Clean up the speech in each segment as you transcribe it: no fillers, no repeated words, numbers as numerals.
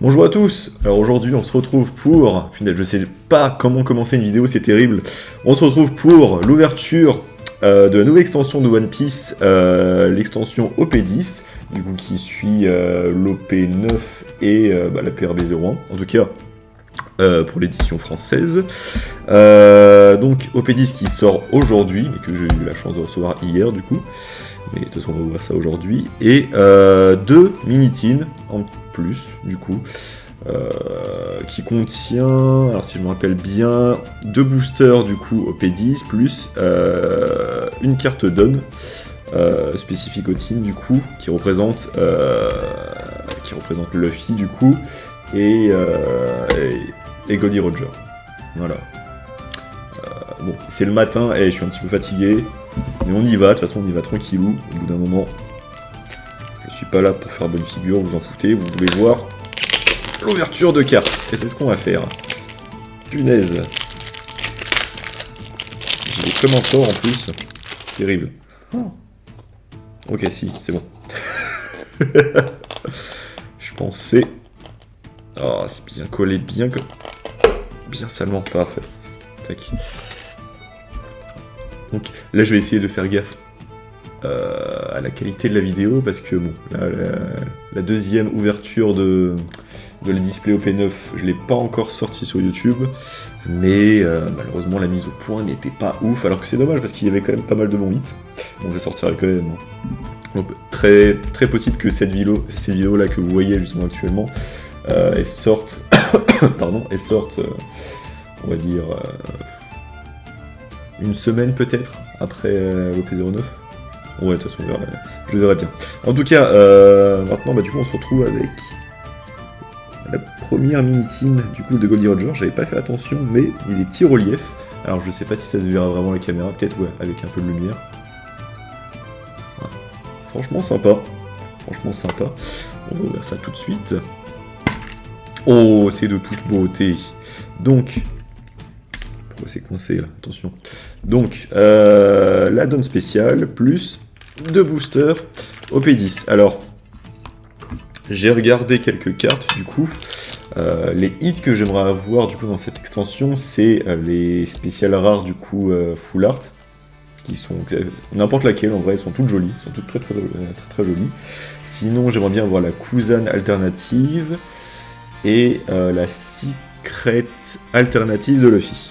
Bonjour à tous. Alors aujourd'hui on se retrouve pour... Punaise, je sais pas comment commencer une vidéo, c'est terrible. On se retrouve pour l'ouverture de la nouvelle extension de One Piece, l'extension OP10, du coup qui suit l'OP9 et la PRB01, en tout cas pour l'édition française. Donc OP10 qui sort aujourd'hui, mais que j'ai eu la chance de recevoir hier du coup. Mais de toute façon on va ouvrir ça aujourd'hui. Et deux mini-tins en plus du coup. Qui contient, alors si je me rappelle bien, 2 boosters du coup au P10 plus une carte Don spécifique au team du coup qui représente Luffy du coup et Goldie Roger. Voilà. Bon, c'est le matin et je suis un petit peu fatigué, mais on y va. De toute façon on y va tranquillou. Au bout d'un moment, je suis pas là pour faire bonne figure, vous en foutez. Vous pouvez voir l'ouverture de cartes, et c'est ce qu'on va faire. Punaise. J'ai des commentaires en plus. Terrible. Oh. Ok, si, c'est bon. Je pensais... Oh, c'est bien collé, bien salement, parfait. Tac. Donc, là, je vais essayer de faire gaffe à la qualité de la vidéo, parce que, bon, la deuxième ouverture de le display OP9, je l'ai pas encore sorti sur YouTube, mais malheureusement la mise au point n'était pas ouf, alors que c'est dommage parce qu'il y avait quand même pas mal de bons hits. Bon, je les sortirai quand même. Donc très possible que ces vidéos là que vous voyez justement actuellement, elles sortent, on va dire une semaine peut-être après l'OP09. Ouais, de toute façon je verrai bien. En tout cas, maintenant du coup on se retrouve avec la première mini-tin du coup de Goldie Roger. J'avais pas fait attention, mais il y a des petits reliefs. Alors je sais pas si ça se verra vraiment à la caméra, peut-être ouais, avec un peu de lumière. Voilà. Franchement sympa. On va ouvrir ça tout de suite. Oh, c'est de toute beauté. Donc, pourquoi c'est coincé là? Attention. Donc, la donne spéciale plus 2 boosters au P10. Alors, j'ai regardé quelques cartes du coup. Les hits que j'aimerais avoir du coup dans cette extension, c'est les spéciales rares du coup full art, qui sont n'importe laquelle en vrai, elles sont toutes jolies, elles sont toutes très jolies. Sinon, j'aimerais bien avoir la Kuzan alternative et la Secret alternative de Luffy.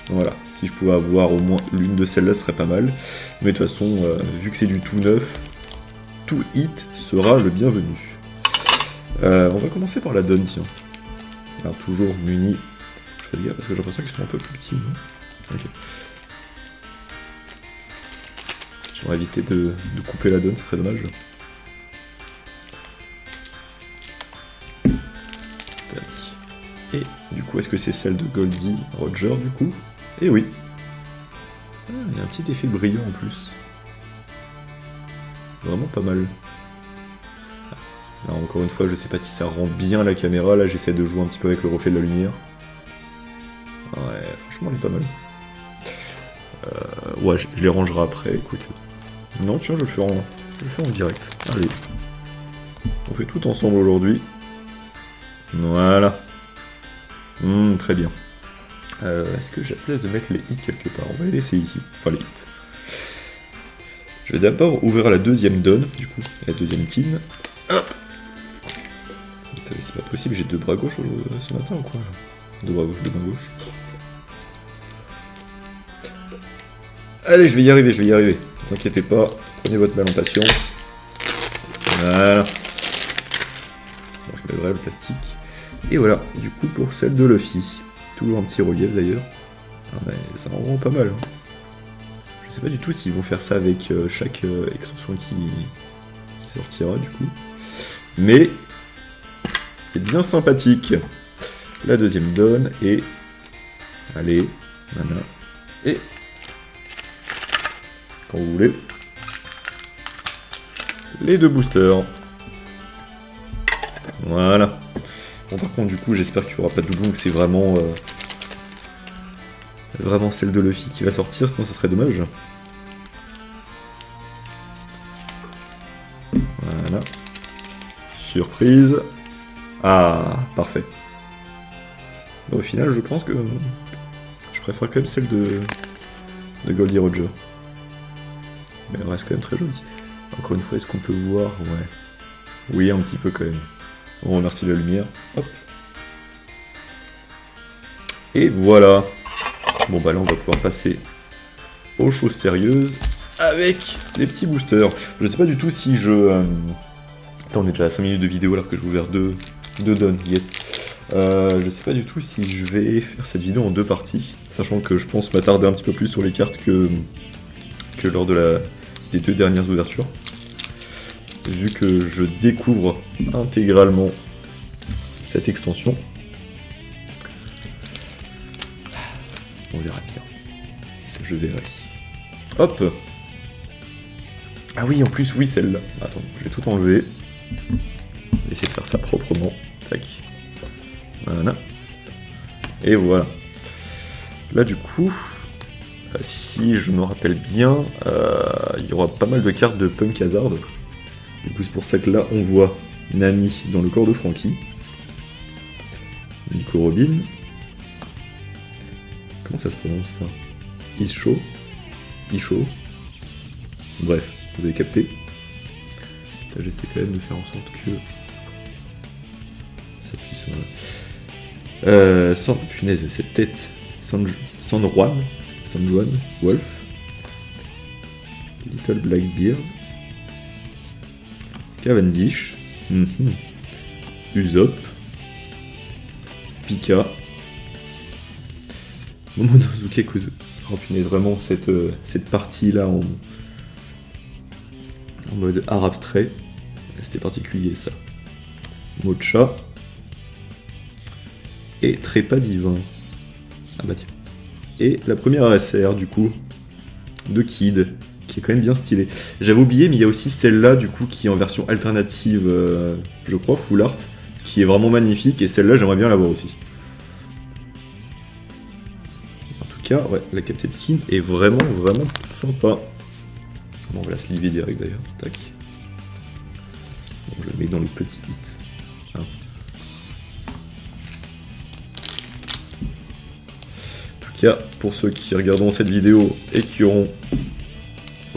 Voilà, si je pouvais avoir au moins l'une de celles-là, ce serait pas mal. Mais de toute façon, vu que c'est du tout neuf, tout hit sera le bienvenu. On va commencer par la donne, tiens. Alors toujours muni. Je fais gaffe parce que j'ai l'impression qu'ils sont un peu plus petits. Ok. J'aimerais éviter de couper la donne, ce serait dommage. Tac. Et du coup, est-ce que c'est celle de Goldie Roger du coup? Eh oui. Ah, il y a un petit effet brillant en plus. Vraiment pas mal. Alors encore une fois, je sais pas si ça rend bien la caméra, là j'essaie de jouer un petit peu avec le reflet de la lumière. Ouais, franchement elle est pas mal. Ouais, je les rangerai après, quoique. Non, tiens, je le fais en direct. Allez. On fait tout ensemble aujourd'hui. Voilà. Très bien. Est-ce que j'ai la place de mettre les hits quelque part? On va les laisser ici. Enfin les hits. Je vais d'abord ouvrir la deuxième donne, du coup, la deuxième tin. Hop. C'est pas possible, j'ai 2 bras gauches ce matin ou quoi? 2 bras gauche, 2 mains gauche. Allez, je vais y arriver. Ne vous inquiétez pas, prenez votre mal en patience. Voilà. Bon, je lèverai le plastique. Et voilà, du coup pour celle de Luffy. Toujours un petit relief d'ailleurs. Ah ouais, ça rend vraiment pas mal. Hein. Je sais pas du tout s'ils vont faire ça avec chaque extension qui sortira du coup. Mais... c'est bien sympathique. La deuxième donne et... allez, voilà. Et... quand vous voulez... les 2 boosters. Voilà. Bon par contre du coup j'espère qu'il n'y aura pas de doublon, que c'est vraiment... vraiment celle de Luffy qui va sortir, sinon ça serait dommage. Voilà. Surprise. Ah, parfait. Bah, au final, je pense que je préfère quand même celle de Goldie Roger. Mais elle reste quand même très jolie. Encore une fois, est-ce qu'on peut voir? Ouais. Oui, un petit peu quand même. On remercie la lumière. Hop. Et voilà. Bon bah là, on va pouvoir passer aux choses sérieuses avec les petits boosters. Je sais pas du tout si je... Attends, on est déjà à 5 minutes de vidéo alors que je vous ouvert deux donnes, yes. Je sais pas du tout si je vais faire cette vidéo en 2 parties, sachant que je pense m'attarder un petit peu plus sur les cartes que lors des 2 dernières ouvertures. Vu que je découvre intégralement cette extension. On verra bien. Je verrai. Hop. Ah oui, en plus, oui, celle-là. Attends, je vais tout enlever. Essayer de faire ça proprement. Tac. Voilà. Et voilà. Là, du coup, si je me rappelle bien, il y aura pas mal de cartes de Punk Hazard. Du coup, c'est pour ça que là, on voit Nami dans le corps de Frankie. Nico Robin. Comment ça se prononce, ça? Isho. Bref, vous avez capté. Là, j'essaie quand même de faire en sorte que ça puisse... punaise, cette tête. San Juan, Wolf. Little Blackbeard. Cavendish. Usopp. Pika. Momonosuke Kuzu. Oh punaise, vraiment cette partie-là en mode art abstrait. C'était particulier ça. Mocha. Et Trépas Divin. Ah bah tiens. Et la première ASR du coup de Kid, qui est quand même bien stylée. J'avais oublié, mais il y a aussi celle-là du coup qui est en version alternative, je crois, full art, qui est vraiment magnifique, et celle-là j'aimerais bien l'avoir aussi. En tout cas, ouais, la Captain Skin est vraiment sympa. Bon, on va la sliver direct d'ailleurs, tac. Bon, je le mets dans les petits hits. Hein. Pour ceux qui regarderont cette vidéo et qui auront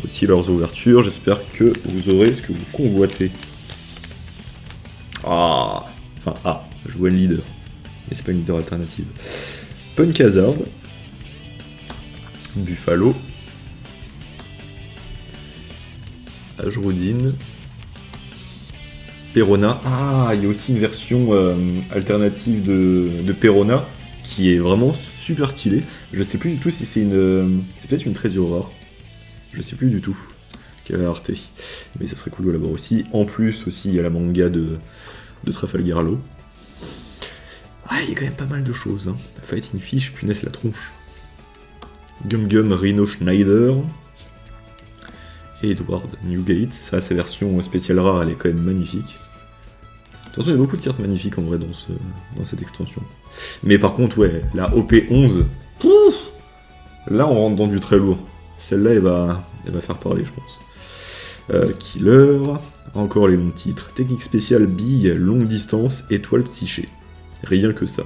aussi leurs ouvertures, j'espère que vous aurez ce que vous convoitez. Ah, enfin, je vois une leader, mais c'est pas une leader alternative. Punk Hazard, Buffalo, Ajrudine, Perona. Ah, il y a aussi une version alternative de Perona qui est vraiment super stylée. Je sais plus du tout si c'est une... C'est peut-être une Treasure rare. Je sais plus du tout quelle rareté. Mais ça serait cool de l'avoir aussi. En plus aussi, il y a la manga de Trafalgar Law. Ah, il y a quand même pas mal de choses. Hein. Fighting Fish, punaise la tronche. Gum Gum Rhino Schneider. Et Edward Newgate. Ça, sa version spéciale rare, elle est quand même magnifique. De toute façon, il y a beaucoup de cartes magnifiques en vrai dans cette extension. Mais par contre, ouais, la OP11, là on rentre dans du très lourd. Celle-là, elle va faire parler, je pense. Killer, encore les longs titres. Technique spéciale, bille, longue distance, étoile psyché. Rien que ça.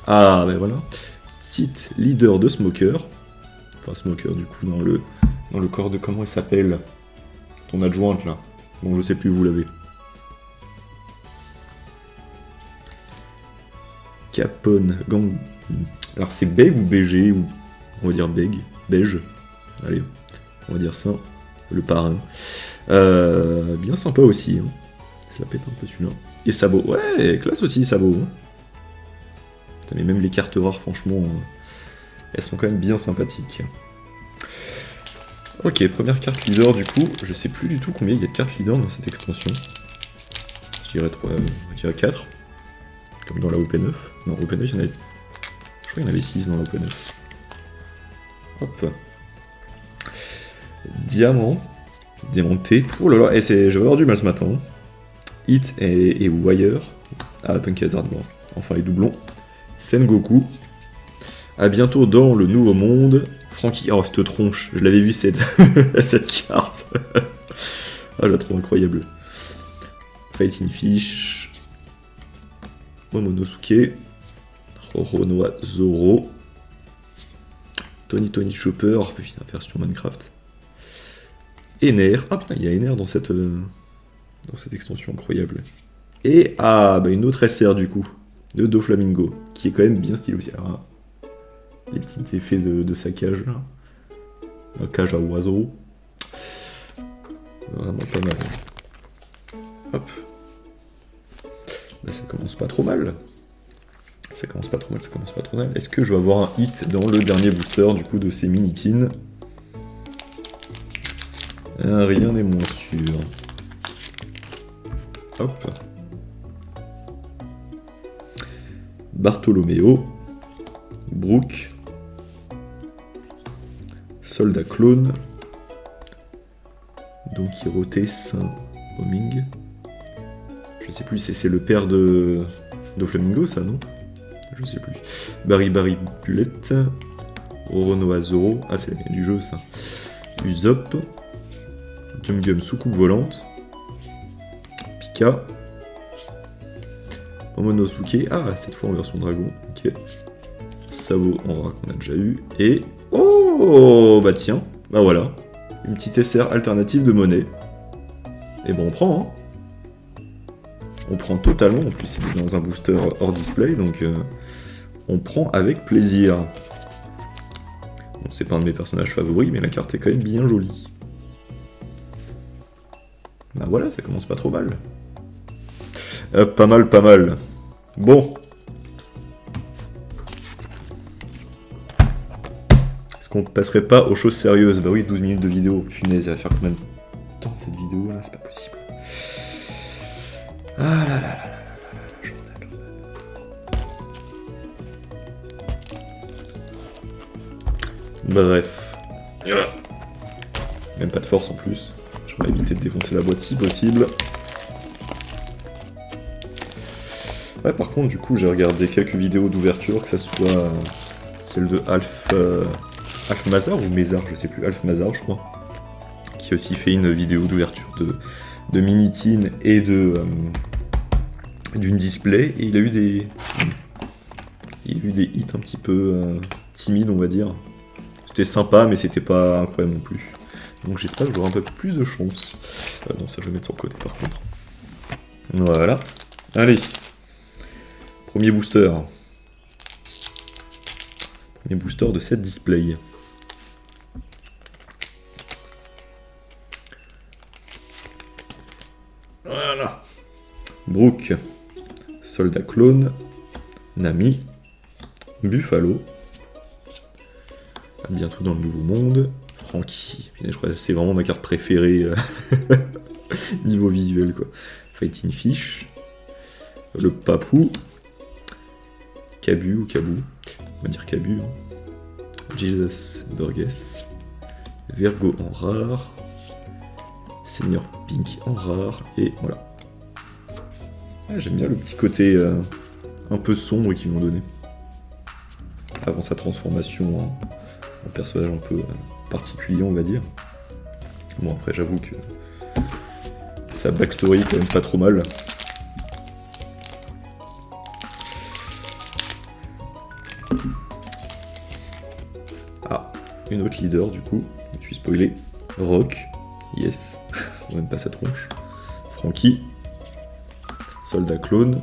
Ah, ben voilà. Titre leader de Smoker. Enfin, Smoker, du coup, dans le corps de... Comment elle s'appelle? Ton adjointe, là. Bon, je sais plus, vous l'avez. Capone, Gang. Alors c'est Beg ou BG ou on va dire Beg, Beige. Allez, on va dire ça. Le parrain. Bien sympa aussi. Hein. Ça pète un peu celui-là. Et Sabot. Ouais, classe aussi Sabot. Hein. Mais même les cartes rares, franchement, elles sont quand même bien sympathiques. Ok, première carte leader du coup. Je sais plus du tout combien il y a de cartes leader dans cette extension. Je dirais 3, je dirais 4. Comme dans la OP9. Non, OP9, il y en avait... Je crois qu'il y en avait 6 dans la OP9. Hop. Diamant. Diamanté. Oh là là, et je vais avoir du mal ce matin. Hit et Wire. Ah, Punk Hazard, bon. Enfin, les doublons. Sengoku. A bientôt dans le nouveau monde. Frankie. Oh, cette tronche. Je l'avais vu cette, cette carte. Ah, je la trouve incroyable. Fighting Fish. Momonosuke, Roronoa Zoro, Tony Chopper, putain, version Minecraft, Ener, ah putain, il y a Ener dans cette extension incroyable. Et une autre SR du coup, de Doflamingo, qui est quand même bien stylé aussi. Alors, les petits effets de saccage là, la cage à oiseaux, vraiment pas mal. Hop. Ça commence pas trop mal. Ça commence pas trop mal. Est-ce que je vais avoir un hit dans le dernier booster du coup de ces mini-teens? Rien n'est moins sûr. Hop. Bartolomeo. Brooke. Soldat clone. Don Quirote Saint-Homing. Je sais plus, c'est le père de Flamingo, ça, non? Je sais plus. Barry Bullet. Roronoa Zoro. Ah, c'est du jeu, ça. Usopp. Gum soucoupe volante. Pika. Momonosuke. Ah, cette fois en version dragon. Ok. Sabo en rat qu'on a déjà eu. Et... Oh, bah tiens. Bah voilà. Une petite SR alternative de monnaie. Et bon, on prend, hein. On prend totalement, en plus il est dans un booster hors display, donc on prend avec plaisir. Bon, c'est pas un de mes personnages favoris, mais la carte est quand même bien jolie. Bah voilà, ça commence pas trop mal. Pas mal. Bon. Est-ce qu'on passerait pas aux choses sérieuses? Bah oui, 12 minutes de vidéo. Punaise, elle va faire combien de temps cette vidéo là? C'est pas possible. Ah là là, journal. Bref. Même pas de force en plus. Je vais éviter de défoncer la boîte si possible. Ouais, par contre, du coup, j'ai regardé quelques vidéos d'ouverture, que ça soit celle de Alf Mazar ou Mézard, je sais plus, Alf Mazar, je crois, qui a aussi fait une vidéo d'ouverture de mini-teen et d'une display, et il a eu des hits un petit peu timides, on va dire. C'était sympa, mais c'était pas incroyable non plus. Donc j'espère que j'aurai un peu plus de chance. Non, ça je vais mettre sur le côté par contre. Voilà. Allez. Premier booster. Premier booster de cette display. Voilà. Brooke. Soldat clone. Nami. Buffalo. Bientôt dans le nouveau monde. Frankie. Je crois que c'est vraiment ma carte préférée niveau visuel quoi. Fighting Fish. Le Papou. Cabu ou Cabou. On va dire Cabu. Jesus Burgess. Virgo en rare. Seigneur Pink en rare. Et voilà. Ah, j'aime bien le petit côté un peu sombre qu'ils m'ont donné. Avant sa transformation en personnage un peu particulier, on va dire. Bon, après, j'avoue que sa backstory est quand même pas trop mal. Ah, une autre leader, du coup. Je suis spoilé. Rock. Yes. On même pas sa tronche. Frankie. Soldat clone.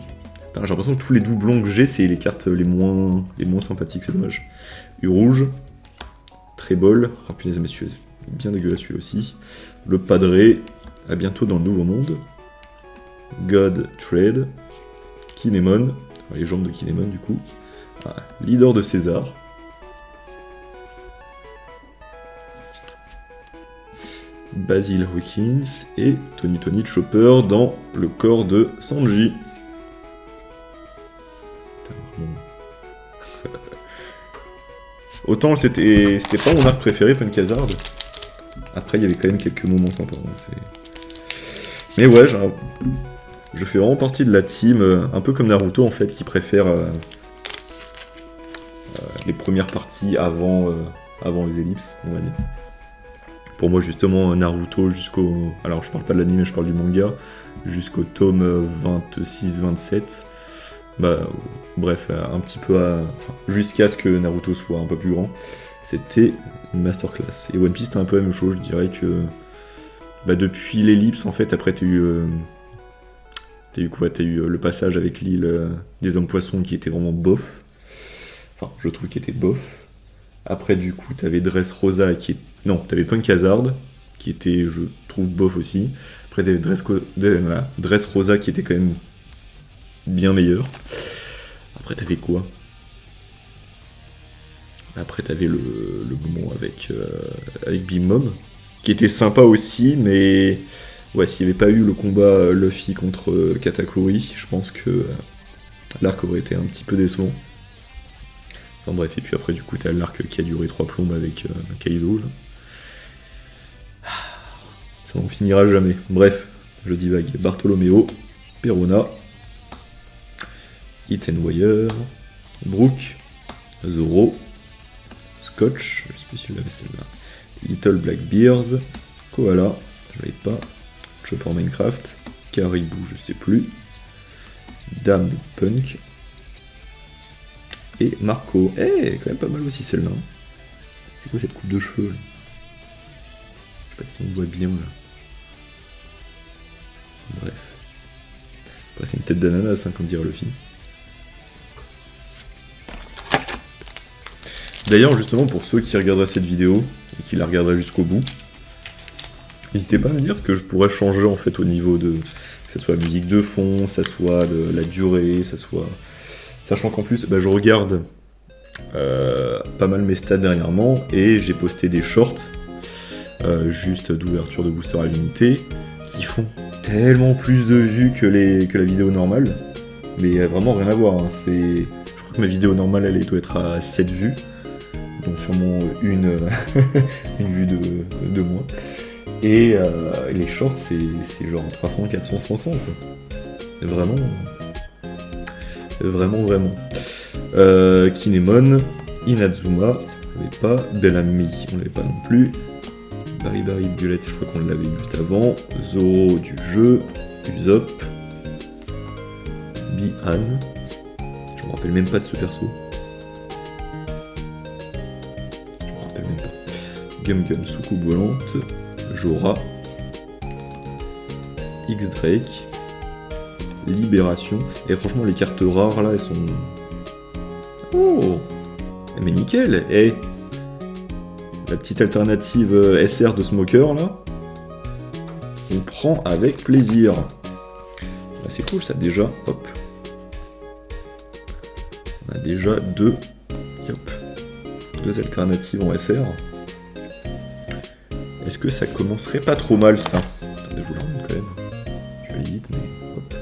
J'ai l'impression que tous les doublons que j'ai, c'est les cartes les moins sympathiques, c'est dommage. U-Rouge. Trébol. Oh punaise, messieurs, bien dégueulasse celui-là aussi. Le Padré. À bientôt dans le nouveau monde. God Trade. Kinemon. Les jambes de Kinemon, du coup. Ah, leader de César. Basil Hawkins. Et Tony Chopper dans le corps de Sanji. Autant c'était pas mon arc préféré, Punk Hazard. Après, il y avait quand même quelques moments sympas. Mais ouais, je fais vraiment partie de la team, un peu comme Naruto en fait, qui préfère les premières parties avant les ellipses, on va dire. Pour moi, justement, Naruto jusqu'au... Alors, je parle pas de l'anime, je parle du manga. Jusqu'au tome 26-27. Bah, bref, un petit peu jusqu'à ce que Naruto soit un peu plus grand, c'était une masterclass. Et One Piece, c'était un peu la même chose, je dirais que bah, depuis l'ellipse, en fait, après, t'as eu quoi? T'as eu le passage avec l'île des hommes poissons qui était vraiment bof. Enfin, je trouve qu'il était bof. Après, du coup, t'avais Dressrosa qui est... Non, t'avais Punk Hazard, qui était, je trouve, bof aussi. Après, t'avais Dressrosa qui était quand même bien meilleur. Après, t'avais quoi? Après, t'avais le moment avec Big Mom, qui était sympa aussi, mais... Ouais, s'il n'y avait pas eu le combat Luffy contre Katakuri, je pense que l'arc aurait été un petit peu décevant. Enfin bref, et puis après, du coup, t'as l'arc qui a duré 3 plombes avec Kaido. Là. Ça n'en finira jamais. Bref, je divague. Bartholoméo, Perona, Wire, Brook, Zoro, Scotch, je sais plus si je l'avais celle-là, Little Blackbeards, Koala, je l'avais pas, Chopper Minecraft, Caribou, je sais plus, Damned Punk, et Marco. Eh, quand même pas mal aussi celle-là. C'est quoi cette coupe de cheveux là? Je sais pas si on voit bien là. Bref. Après c'est une tête d'ananas, comme dirait Luffy. D'ailleurs, justement, pour ceux qui regarderaient cette vidéo, et qui la regarderaient jusqu'au bout, n'hésitez pas à me dire ce que je pourrais changer en fait au niveau de... Que ça soit la musique de fond, ça soit la durée, ça soit... Sachant qu'en plus, je regarde pas mal mes stats dernièrement, et j'ai posté des shorts, juste d'ouverture de booster à l'unité, qui font tellement plus de vues que la vidéo normale, mais vraiment rien à voir. Hein. Je crois que ma vidéo normale, elle doit être à 7 vues, donc sûrement une vue de moi. Et les shorts, c'est genre 300, 400, 500, quoi. Vraiment. Kinemon, Inazuma, on l'avait pas. Bellamy, on l'avait pas non plus. Barry Violet, je crois qu'on l'avait juste avant. Zoro du jeu. Usopp. Bi-Han. Je me rappelle même pas de ce perso. Gum soucoupe volante. Jorah. X-Drake. Libération. Et franchement, les cartes rares là, elles sont. Oh! Mais nickel! Et la petite alternative SR de Smoker là, on prend avec plaisir. Là, c'est cool ça déjà. Hop. On a déjà deux alternatives en SR. Est-ce que ça commencerait pas trop mal ça? Attendez, je vous la remonte quand même. Je vais vite, mais hop.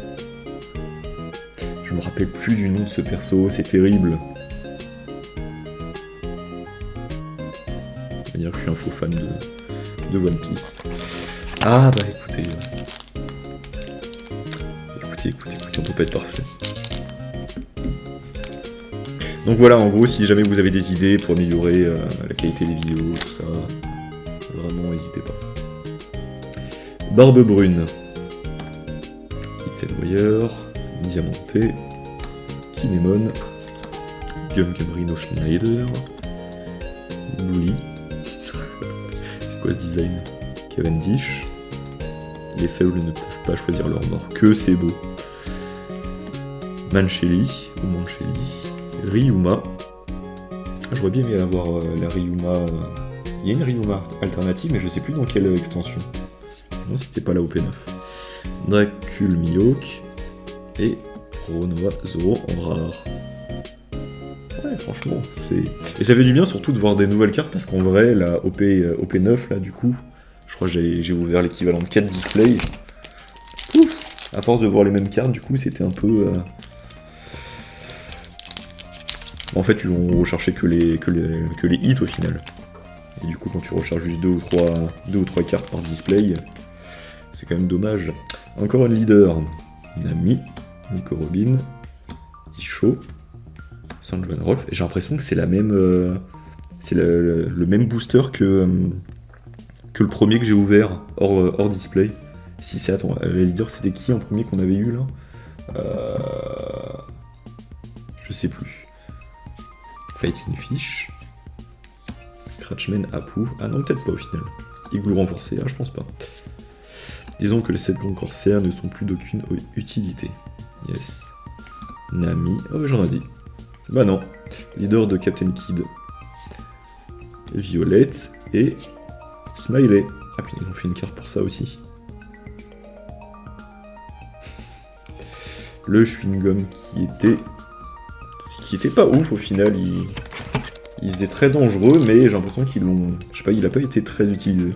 Je me rappelle plus du nom de ce perso, c'est terrible. Je vais dire que je suis un faux fan de One Piece. Ah bah écoutez, on peut pas être parfait. Donc voilà, en gros, si jamais vous avez des idées pour améliorer la qualité des vidéos, tout ça, vraiment n'hésitez pas. Barbe brune, Wire, Diamanté, Kinemon, Gum Rhino Schneider, Bully, c'est quoi ce design? Cavendish, les faibles ne peuvent pas choisir leur mort, que c'est beau. Mancheli, Ryuma, je vois bien aimé avoir la Ryuma, il y a une Ryuma alternative mais je sais plus dans quelle extension, non c'était pas la OP9. Dracul Mihawk et Renoa Zoro en rare. Ouais franchement, et ça fait du bien surtout de voir des nouvelles cartes parce qu'en vrai la OP9 là du coup, je crois que j'ai ouvert l'équivalent de 4 displays. Ouf, à force de voir les mêmes cartes du coup c'était un peu... En fait, on recherchait que les hits au final. Et du coup, quand tu recharges juste 2 ou 3 cartes par display, c'est quand même dommage. Encore un leader. Nami, Nico Robin, Isho, Sanjuan Rolf. Et j'ai l'impression que c'est la même. C'est le même booster que le premier que j'ai ouvert hors display. Si c'est. Attends, les leaders, c'était qui en premier qu'on avait eu là sais plus. Fighting Fish. Scratchman Apu. Ah non, peut-être pas au final. Igloo renforcé, ah je pense pas. Disons que les 7 grands corsaires ne sont plus d'aucune utilité. Yes. Nami. Oh mais j'en ai dit. Bah non. Leader de Captain Kid. Violette et Smiley. Ah puis ils ont fait une carte pour ça aussi. Le chewing-gum qui était pas ouf au final, il faisait très dangereux, mais j'ai l'impression qu'ils l'ont... Je sais pas, il a pas été très utilisé.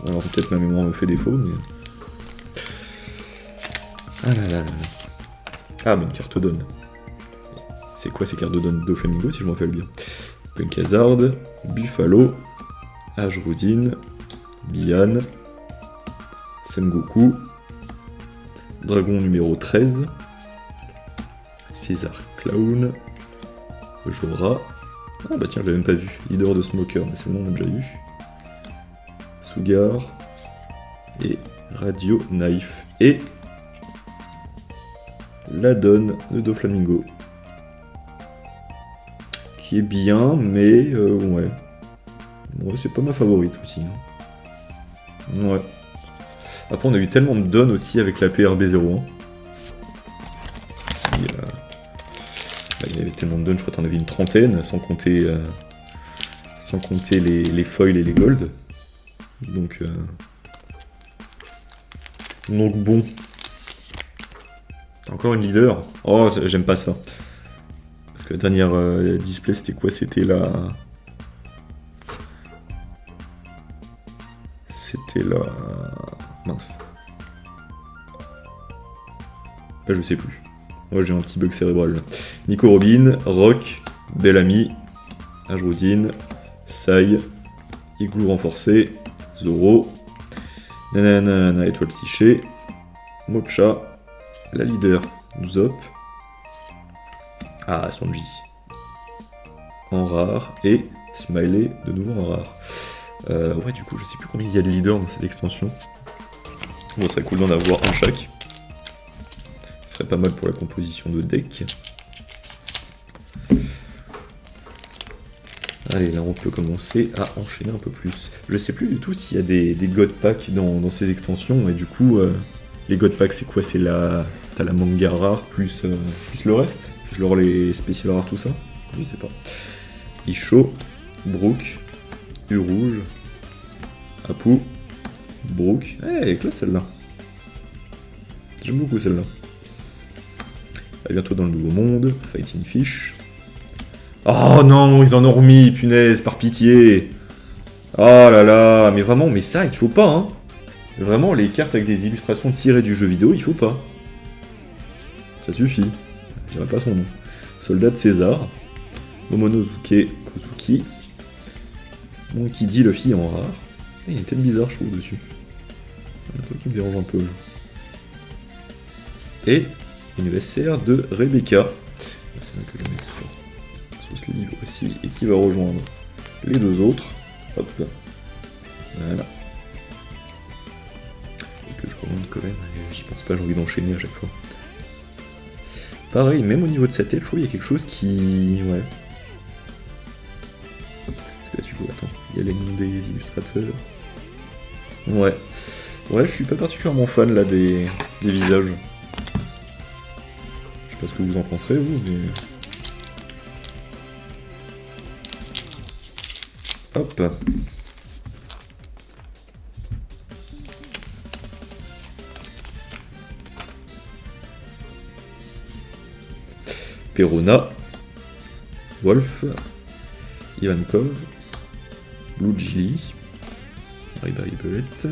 Alors peut-être ma mémoire me fait défaut, mais... Ah là là là là. Ah, mais une carte donne. C'est quoi ces cartes de donne Doflamingo, si je me rappelle bien? Punk Hazard, Buffalo, Ajrudin, Bian, Sengoku, Dragon numéro 13, César Clown, Jorah. Ah bah tiens, je l'avais même pas vu. Leader de Smoker, mais c'est le nom qu'on a déjà vu. Sugar et Radio Knife. Et la donne de Doflamingo. Qui est bien, mais ouais. Ouais, c'est pas ma favorite aussi. Hein. Ouais. Après, on a eu tellement de donnes aussi avec la PRB01. Il y avait tellement de donnes, je crois que t'en avais une trentaine, sans compter les foils et les golds. Donc bon. Encore une leader. Oh, j'aime pas ça. Parce que la dernière display, c'était quoi? C'était la... Mince. Bah, je sais plus. Moi, j'ai un petit bug cérébral là. Nico Robin, Rock, Bellamy, Ajrudin, Sai, Igloo renforcé, Zoro, Nanana, étoile psyché, Mocha, la leader, Zop, ah, Sanji, en rare, et Smiley, de nouveau en rare. Ouais, du coup, je sais plus combien il y a de leaders dans cette extension. Bon, ça serait cool d'en avoir un chaque. Ce serait pas mal pour la composition de deck. Allez, là on peut commencer à enchaîner un peu plus. Je sais plus du tout s'il y a des God Packs dans ces extensions, et du coup, les God Packs c'est quoi? C'est la... T'as la manga rare plus le reste? Plus genre les spécial rares, tout ça? Je sais pas. Isho, Brook, U-Rouge, Apu, Brook. Elle est classe celle-là. J'aime beaucoup celle-là. À bientôt dans le nouveau monde. Fighting Fish. Oh non, ils en ont remis, punaise, par pitié. Oh là là, mais vraiment, mais ça, il faut pas, hein. Vraiment, les cartes avec des illustrations tirées du jeu vidéo, il faut pas. Ça suffit. Je dirais pas son nom. Soldat de César. Momonosuke Kozuki. Monkey D. Luffy en rare. Il y a une tête bizarre, je trouve, dessus. Un truc qui me dérange un peu. Et une VSR de Rebecca. C'est là que je vais mettre sur ce livre aussi. Et qui va rejoindre les deux autres. Hop. Voilà. Et que je commande quand même. J'y pense pas, j'ai envie d'enchaîner à chaque fois. Pareil, même au niveau de sa tête, je trouve qu'il y a quelque chose qui... Ouais. Là, du coup, attends, il y a les noms des illustrateurs. Ouais. Ouais, je suis pas particulièrement fan, là, des visages. Je sais pas ce que vous en penserez, vous, mais... Hop. Perona, Wolf, Ivankov, Blue Gilly, Ribéry Belette,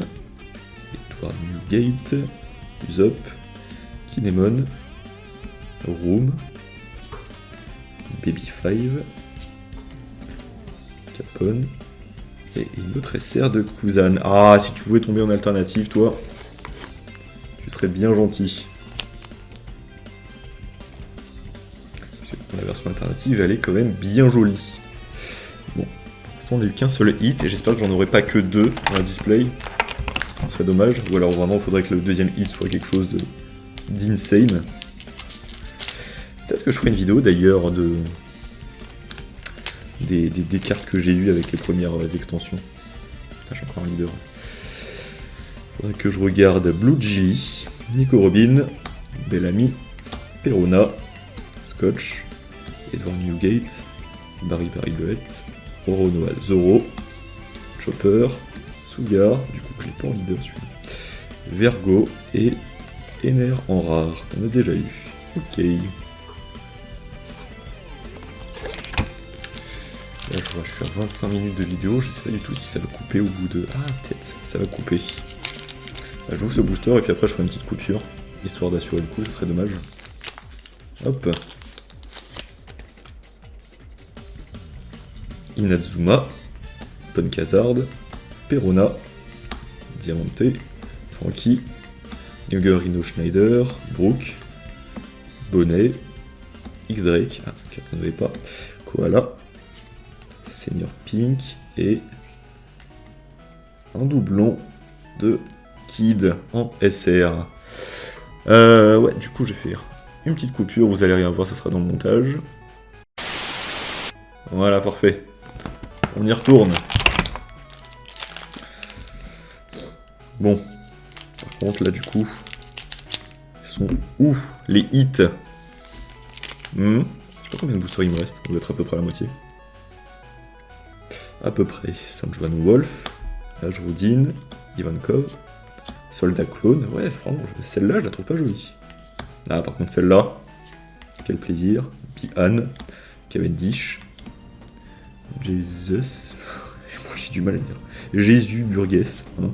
Edward Newgate, Usopp, Kinemon, Room, Baby 5, Capone, et une autre SR de Kuzan. Ah, si tu pouvais tomber en alternative, toi, tu serais bien gentil. La version alternative, elle est quand même bien jolie. Bon, pour l'instant, on n'a eu qu'un seul hit, et j'espère que j'en aurai pas que deux dans la display. Ce serait dommage, ou alors vraiment, il faudrait que le deuxième hit soit quelque chose d'insane. Peut-être que je ferai une vidéo d'ailleurs des cartes que j'ai eues avec les premières extensions. Putain, j'ai encore un leader. Faudrait que je regarde Blue Gilly, Nico Robin, Bellamy, Perona, Scotch, Edward Newgate, Barry Buett, Oronoa Zoro, Chopper, Sugar, du coup je l'ai pas en leader celui-là, Vergo et Ener en rare, qu'on a déjà eu. Ok. Là je vois, je suis à 25 minutes de vidéo, je sais pas du tout si ça va couper au bout de... Ah peut-être, ça va couper. Là, j'ouvre ce booster et puis après je ferai une petite coupure, histoire d'assurer le coup, ce serait dommage. Hop. Inazuma, Ponkazard, Perona, Diamante, Frankie, Younger Rhino Schneider, Brooke, Bonnet, X-Drake, ah, on n'avait pas, Koala, Senior Pink et un doublon de Kid en SR. Ouais, du coup, je vais faire une petite coupure, vous allez rien voir, ça sera dans le montage. Voilà, parfait. On y retourne. Bon. Par contre, là, du coup, ils sont où les hits? Je sais pas combien de boosters il me reste. On doit être à peu près à la moitié. À peu près. Sanjuan Wolf, Najrudin, Ivankov, Soldat Clone. Ouais, franchement, celle-là, je la trouve pas jolie. Ah, par contre, celle-là, quel plaisir. Pihan, Cavendish, Jesus, j'ai du mal à dire. Jésus Burgess, hein.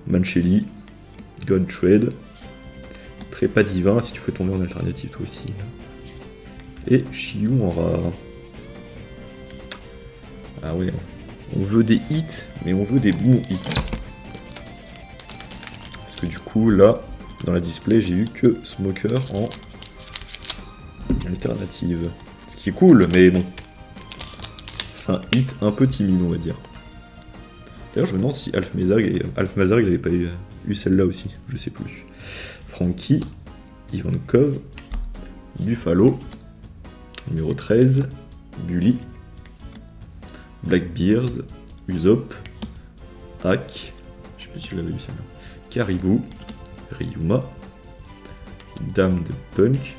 Mancheli, Godtread, Trépas Divin, si tu fais tomber en alternative toi aussi. Là. Et Chiou en rare. Ah ouais, on veut des hits, mais on veut des bons hits. Parce que du coup, là, dans la display, j'ai eu que Smoker en alternative. Ce qui est cool, mais bon. C'est un hit un peu timide, on va dire. D'ailleurs, je me demande si Alf Mazar, il avait pas eu celle-là aussi, je sais plus. Frankie, Ivankov, Buffalo, numéro 13, Bully, Blackbears, Usopp, Hack, je sais pas si je l'avais eu celle-là, Caribou, Ryuma, Dame de Punk.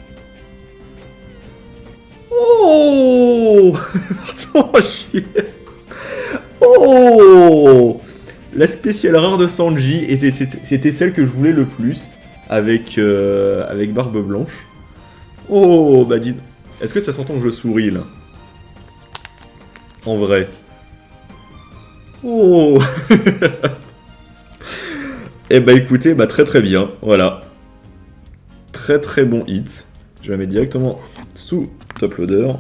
Oh Oh, la spéciale rare de Sanji, et c'était celle que je voulais le plus, avec Barbe Blanche. Oh, bah dis... Est-ce que ça s'entend que je souris, là? En vrai. Oh. Eh bah écoutez, bah très très bien, voilà. Très très bon hit. Je vais la mettre directement sous Top Loader.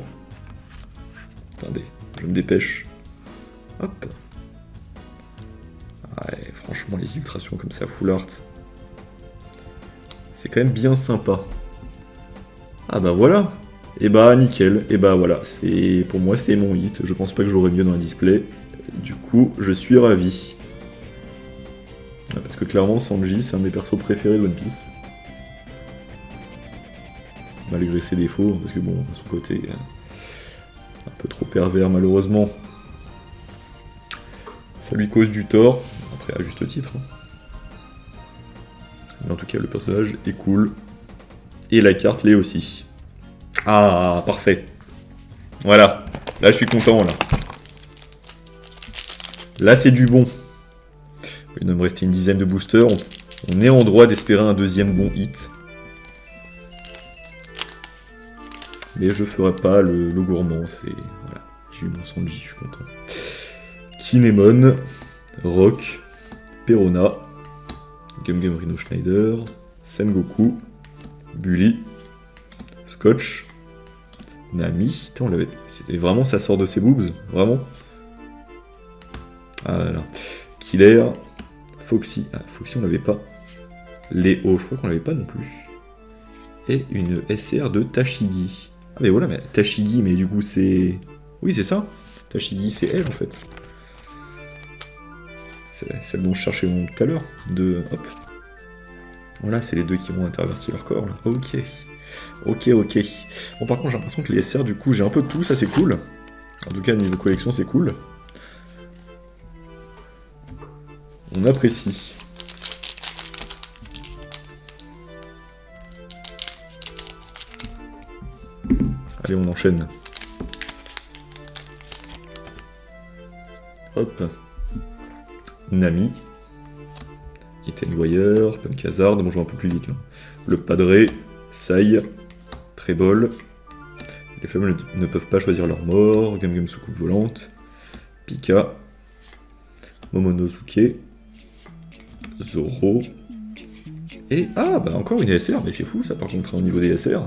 Attendez, je me dépêche. Hop. Ouais, franchement, les illustrations comme ça, full art, c'est quand même bien sympa. Ah bah voilà. Et bah nickel. Et bah voilà, c'est pour moi c'est mon hit. Je pense pas que j'aurais mieux dans un display. Du coup, je suis ravi. Ouais, parce que clairement, Sanji, c'est un de mes persos préférés de One Piece. Malgré ses défauts, parce que bon, à son côté, un peu trop pervers malheureusement. Ça lui cause du tort, après à juste titre. Mais en tout cas, le personnage est cool. Et la carte l'est aussi. Ah, parfait. Voilà. Là, je suis content, là. Là, c'est du bon. Il doit me rester une dizaine de boosters. On est en droit d'espérer un deuxième bon hit. Mais je ferai pas le gourmand. C'est... Voilà. J'ai eu mon Sanji, je suis content. Kinemon, Rock, Perona, Gum Rhino Schneider, Sengoku, Bully, Scotch, Nami. Putain, on l'avait. C'était vraiment, ça sort de ses boobs, vraiment. Ah là là. Killer, Foxy. Ah, Foxy, on l'avait pas. Léo, je crois qu'on l'avait pas non plus. Et une SR de Tashigi. Ah, mais voilà, mais Tashigi, mais du coup, c'est. Oui, c'est ça. Tashigi, c'est elle en fait. C'est celle dont je cherchais mon tout à l'heure. Hop. Voilà, c'est les deux qui vont intervertir leur corps là. Ok. Ok, ok. Bon, par contre, j'ai l'impression que les SR, du coup, j'ai un peu de tout, ça c'est cool. En tout cas, niveau collection, c'est cool. On apprécie. Allez, on enchaîne. Hop. Nami. Ethan Wire, Punk Hazard, bon je vais un peu plus vite là. Le Padre, Sai, Trébol. Les femmes ne peuvent pas choisir leur mort, Gum Gum Soucoupe Volante, Pika, Momonosuke, Zoro. Et ah bah encore une SR, mais c'est fou ça par contre au niveau des SR.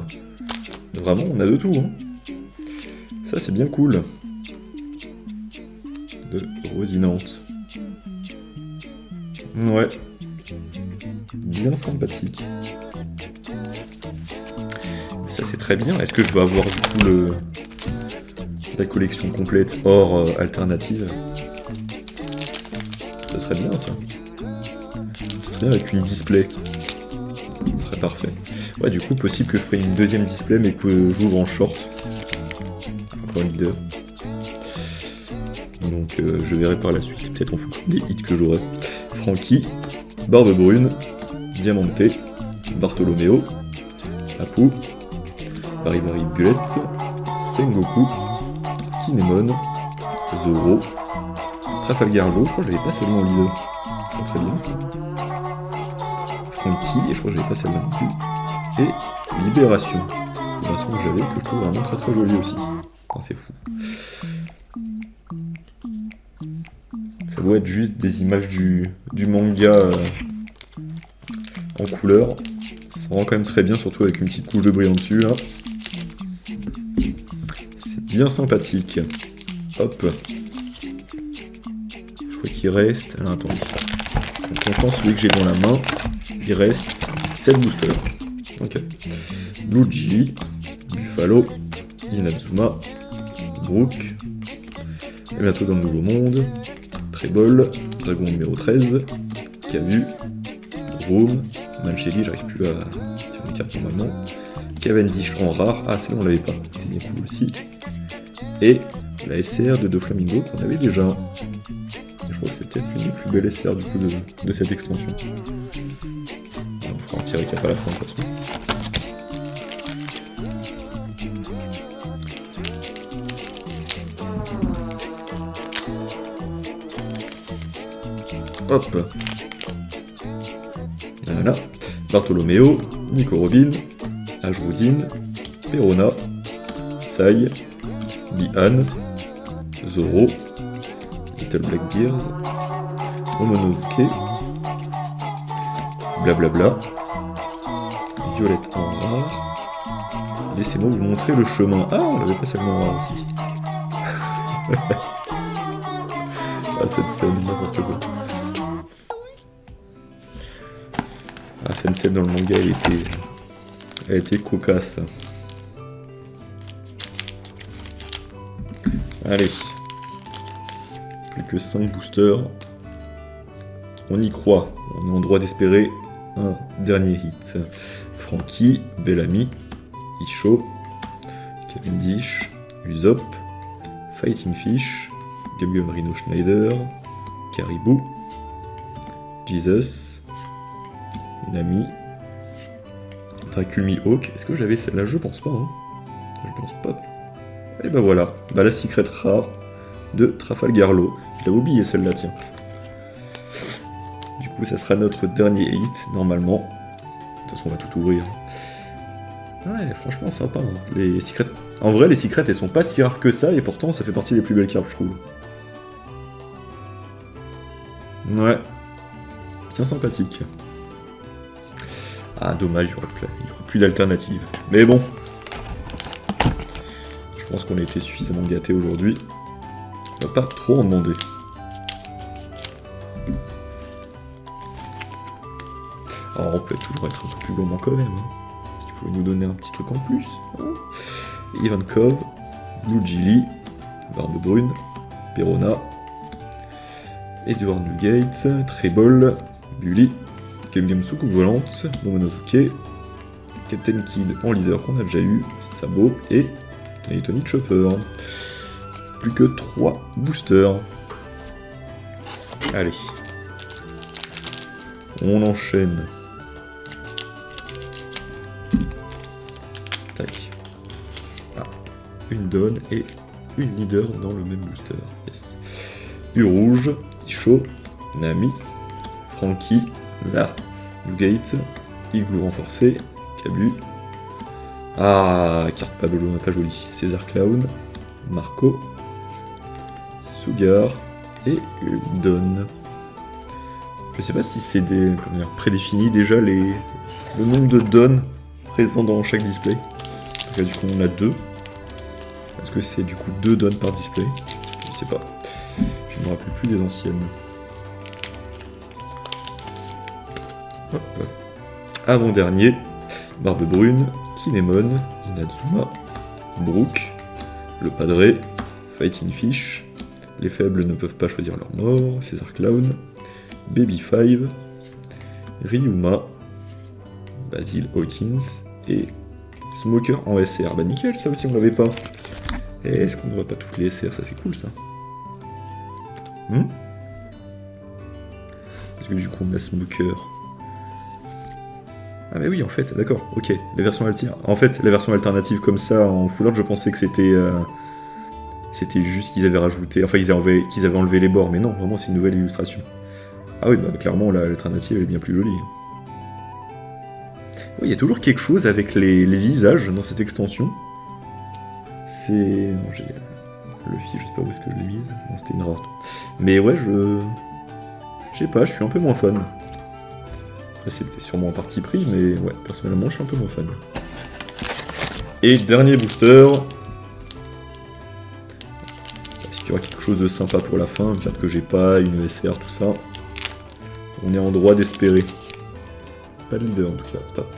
Vraiment on a de tout hein. Ça c'est bien cool. De Rosinante. Ouais. Bien sympathique. Ça c'est très bien. Est-ce que je vais avoir du coup la collection complète hors alternative? Ça serait bien ça. Ça serait bien avec une display. Ça serait parfait. Ouais du coup possible que je prenne une deuxième display mais que j'ouvre en short. Encore un leader. Donc je verrai par la suite, peut-être en fonction des hits que j'aurai. Frankie, Barbe Brune, Diamanté, Bartholoméo, Apu, Baribari Bullet, Sengoku, Kinemon, Zoro, Trafalgar Law, je crois que je l'avais pas celle-là en leader. C'est très bien ça. Frankie, et je crois que je l'avais pas celle-là non plus. Et Libération. Libération que j'avais, que je trouve vraiment très très jolie aussi. Enfin, c'est fou. Ça doit être juste des images du manga en couleur. Ça rend quand même très bien, surtout avec une petite couche de brillant dessus là. C'est bien sympathique. Hop. Je crois qu'il reste. Alors attendez. En comptant celui que j'ai dans la main, il reste 7 boosters. Ok. Blue Gilly, Buffalo, Inazuma, Brook, et bientôt dans le Nouveau Monde, Trébol, Dragon numéro 13, Kavu, Rome, Mancheli, j'arrive plus à tirer les cartes normalement, Cavendish en rare, ah celle-là on l'avait pas, c'est bien cool aussi, et la SR de Doflamingo qu'on avait déjà. Je crois que c'est peut-être une des plus belles SR du coup de cette extension. On fera un tiré cap à la fin de toute façon. Hop. Voilà. Bartholoméo, Nico Robin, Ajroudine, Perona, Sai, Bihan, Zoro, Little Blackbeard, Momonosuke, Blablabla, Violette en rare. Laissez-moi vous montrer le chemin. Ah, on l'avait pas seulement en rare aussi. Ah, cette scène, n'importe quoi. Ah, cette scène dans le manga, elle était cocasse. Allez. Plus que 5 boosters. On y croit. On est en droit d'espérer un dernier hit. Frankie, Bellamy, Isho, Cavendish, Usopp, Fighting Fish, Gum Rhino Schneider, Caribou, Jesus, Nami, Dracul Hawk. Est-ce que j'avais celle-là? Je pense pas. Hein. Je pense pas. Et ben voilà. Bah, la secret rare de Trafalgar Law. Je l'avais oublié celle-là, tiens. Du coup, ça sera notre dernier hit, normalement. De toute façon, on va tout ouvrir. Ouais, franchement, sympa. Hein. Les secrets... En vrai, les secrets, elles sont pas si rares que ça, et pourtant, ça fait partie des plus belles cartes, je trouve. Ouais. Bien sympathique. Ah, dommage, il n'y aura plus d'alternative. Mais bon. Je pense qu'on a été suffisamment gâtés aujourd'hui. On va pas trop en demander. Alors, on peut toujours être un peu plus gourmand quand même. Hein. Si tu pouvais nous donner un petit truc en plus. Hein. Ivankov, Blue Gilly, Barbe Brune, Perona, Edward Newgate, Trébol, Bully, Gum Soucoupe Volante, Momonosuke, Captain Kid en leader qu'on a déjà eu, Sabo et Tony Chopper. Plus que 3 boosters. Allez. On enchaîne. Tac. Ah. Une donne et une leader dans le même booster. Yes. U-Rouge, Isho, Nami, Frankie, La, Gate, Igloo renforcé, Kabu. Ah, carte pas jolie. César Clown, Marco, Sugar et une donne. Je sais pas si c'est des prédéfinis déjà le nombre de donnes présents dans chaque display. Là, du coup on a 2. Est-ce que c'est du coup 2 donnes par display? Je sais pas. Je ne me rappelle plus des anciennes. Hop. Avant-dernier, Barbe Brune, Kinemon, Inazuma, Brook, le Padre, Fighting Fish, les faibles ne peuvent pas choisir leur mort, César Clown, Baby 5, Ryuma, Basil Hawkins et Smoker en SR. Bah nickel, ça aussi on l'avait pas. Et est-ce qu'on n'aurait pas toutes les SR? Ça c'est cool ça. Parce que du coup on a Smoker. Ah mais oui en fait, d'accord, ok. Les versions alternatives comme ça en full art, je pensais que c'était juste qu'ils avaient rajouté, enfin qu'ils avaient enlevé les bords, mais non, vraiment c'est une nouvelle illustration. Ah oui, bah clairement l'alternative est bien plus jolie. Oui, il y a toujours quelque chose avec les visages dans cette extension. C'est... Non, j'ai... Luffy, je sais pas où est-ce que je l'ai mise. Non, c'était une rare. Mais ouais, je sais pas, je suis un peu moins fan. Après, c'était sûrement en partie pris, mais ouais, personnellement, je suis un peu moins fan. Et dernier booster. Est-ce qu'il y aura quelque chose de sympa pour la fin? Une carte que j'ai pas, une ESR, tout ça. On est en droit d'espérer. Pas de leader en tout cas, pop.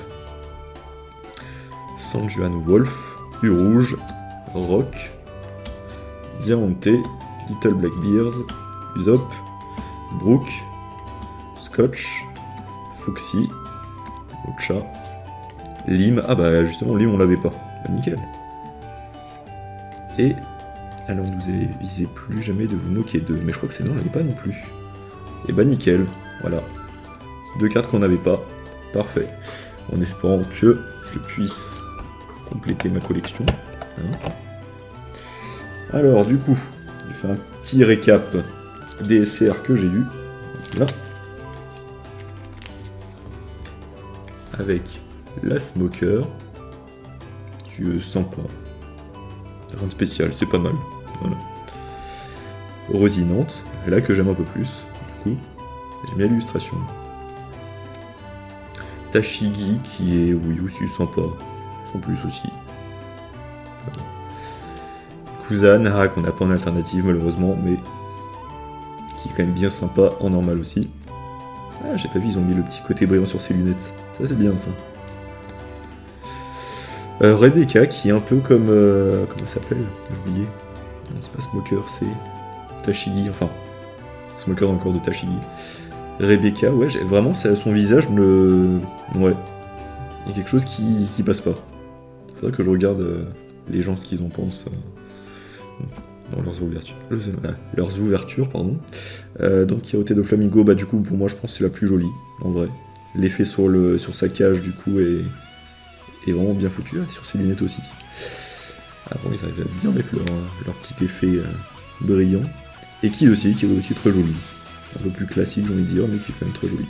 Sanjuan Wolf, U-Rouge, Rock, Diamante, Little Blackbears, Usopp, Brook, Scotch, Foxy, Ocha, Lim. Ah bah justement Lim on l'avait pas. Bah nickel. Et alors nous avisez plus jamais de vous moquer d'eux. Mais je crois que celle-là on l'avait pas non plus. Et bah nickel. Voilà. 2 cartes qu'on n'avait pas. Parfait. En espérant que je puisse compléter ma collection. Alors du coup, je vais faire un petit récap des SR que j'ai eu. Là. Avec la Smoker. Je sens pas. Rien de spécial, c'est pas mal. Voilà. Rosinante, là que j'aime un peu plus. Du coup, j'aime bien l'illustration. Tashigi qui est, oui, aussi sympa. Sans plus aussi. Kuzan, qu'on n'a pas en alternative malheureusement, mais qui est quand même bien sympa en normal aussi. Ah, j'ai pas vu, ils ont mis le petit côté brillant sur ses lunettes. Ça c'est bien ça. Rebecca qui est un peu comme... comment ça s'appelle? J'ai oublié. Non, c'est pas Smoker, c'est Tashigi, enfin... Smoker dans le corps de Tashigi. Rebecca, ouais, vraiment, son visage me... Ouais. Il y a quelque chose qui passe pas. Faudrait que je regarde les gens ce qu'ils en pensent dans leurs ouvertures. Pardon. Donc, Yaote de Flamingo, bah du coup, pour moi, je pense que c'est la plus jolie, en vrai. L'effet sur sa cage, du coup, est vraiment bien foutu, sur ses lunettes aussi. Ah bon, ils arrivent à bien mettre leur petit effet brillant. Et qui est aussi très joli. Un peu plus classique, j'ai envie de dire, mais qui est quand même très joli.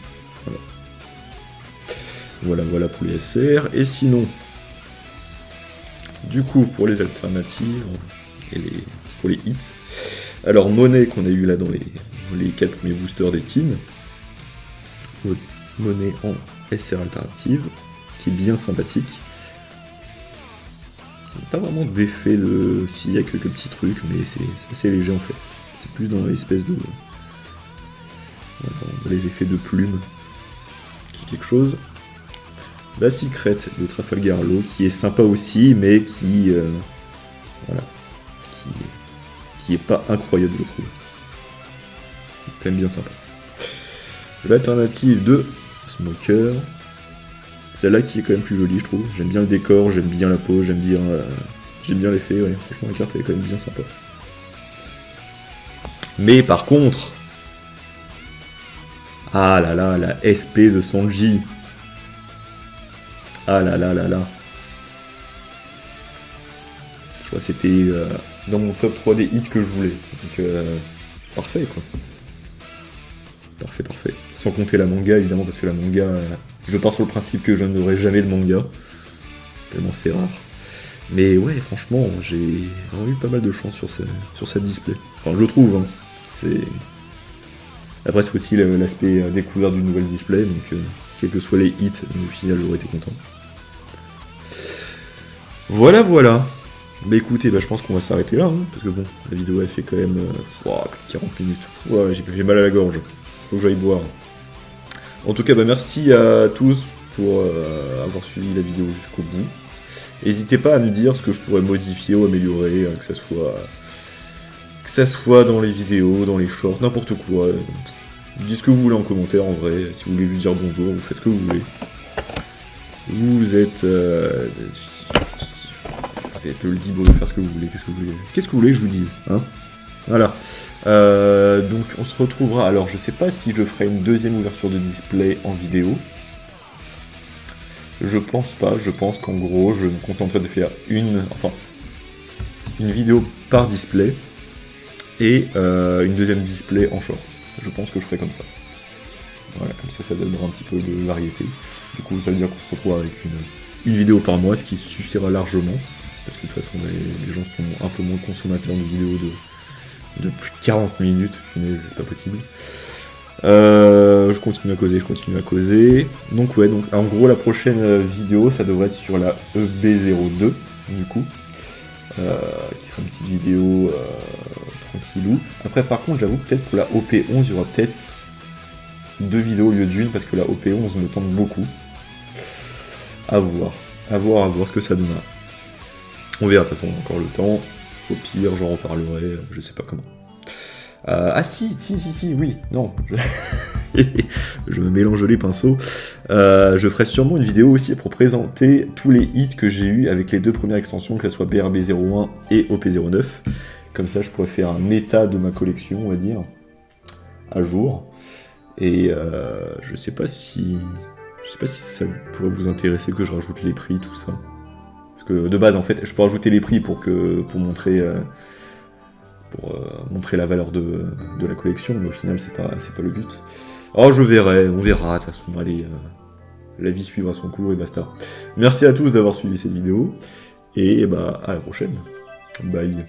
Voilà pour les SR. Et sinon, du coup, pour les alternatives et pour les hits, alors Monet qu'on a eu là dans les 4 premiers boosters des teens, Monet en SR alternative, qui est bien sympathique. Pas vraiment d'effet s'il y a quelques petits trucs, mais c'est assez léger en fait. C'est plus dans l'espèce de... dans les effets de plume qui est quelque chose. La Secret de Trafalgar Law qui est sympa aussi, mais qui est pas incroyable je trouve. Quand même bien sympa. L'alternative de Smoker, celle-là qui est quand même plus jolie, je trouve. J'aime bien le décor, j'aime bien la pose, j'aime bien l'effet, ouais. Franchement, la carte elle est quand même bien sympa. Mais par contre... Ah là là, la SP de Sanji. Ah là là là là. Je crois que c'était dans mon top 3 des hits que je voulais. Donc, parfait, quoi. Parfait, parfait. Sans compter la manga, évidemment, parce que la manga... je pars sur le principe que je n'aurai jamais de manga. Tellement c'est rare. Mais ouais, franchement, j'ai vraiment eu pas mal de chance sur cette display. Enfin, je trouve, hein. C'est... Après, c'est aussi l'aspect découvert d'une nouvelle display, donc quels que soient les hits, au final, j'aurais été content. Voilà, voilà. Bah écoutez, je pense qu'on va s'arrêter là, hein, parce que bon, la vidéo elle fait quand même plus de 40 minutes. Ouais, j'ai mal à la gorge. Faut que j'aille boire. En tout cas, merci à tous pour avoir suivi la vidéo jusqu'au bout. N'hésitez pas à me dire ce que je pourrais modifier ou améliorer, que ça soit dans les vidéos, dans les shorts, n'importe quoi. Dites ce que vous voulez en commentaire, en vrai. Si vous voulez juste dire bonjour, vous faites ce que vous voulez. Vous êtes libre de faire ce que vous voulez. Qu'est-ce que vous voulez que je vous dise, hein? Voilà. Donc on se retrouvera. Alors je sais pas si je ferai une deuxième ouverture de display en vidéo. Je pense pas. Je pense qu'en gros je me contenterai de faire une vidéo par display et une deuxième display en short. Je pense que je ferai comme ça. Voilà, comme ça donnera un petit peu de variété. Du coup ça veut dire qu'on se retrouve avec une vidéo par mois, ce qui suffira largement. Parce que de toute façon les gens sont un peu moins consommateurs de vidéos de plus de 40 minutes, c'est pas possible. Je continue à causer. Donc ouais, en gros la prochaine vidéo ça devrait être sur la EB02 du coup. Qui sera une petite vidéo tranquillou. Après par contre j'avoue peut-être pour la OP11 il y aura peut-être 2 vidéos au lieu d'une parce que la OP11 me tente beaucoup. À voir ce que ça donnera. On verra, de toute façon, encore le temps. Au pire, j'en reparlerai, je sais pas comment. Si, oui, non. Je me mélange les pinceaux. Je ferai sûrement une vidéo aussi pour présenter tous les hits que j'ai eu avec les 2 premières extensions, que ce soit BRB01 et OP09. Comme ça, je pourrais faire un état de ma collection, on va dire, à jour. Et je sais pas si ça pourrait vous intéresser que je rajoute les prix, tout ça. Parce que de base, en fait, je peux rajouter les prix pour montrer la valeur de la collection, mais au final, c'est pas le but. Alors, on verra, de toute façon, allez, la vie suivra son cours et basta. Merci à tous d'avoir suivi cette vidéo, et à la prochaine. Bye.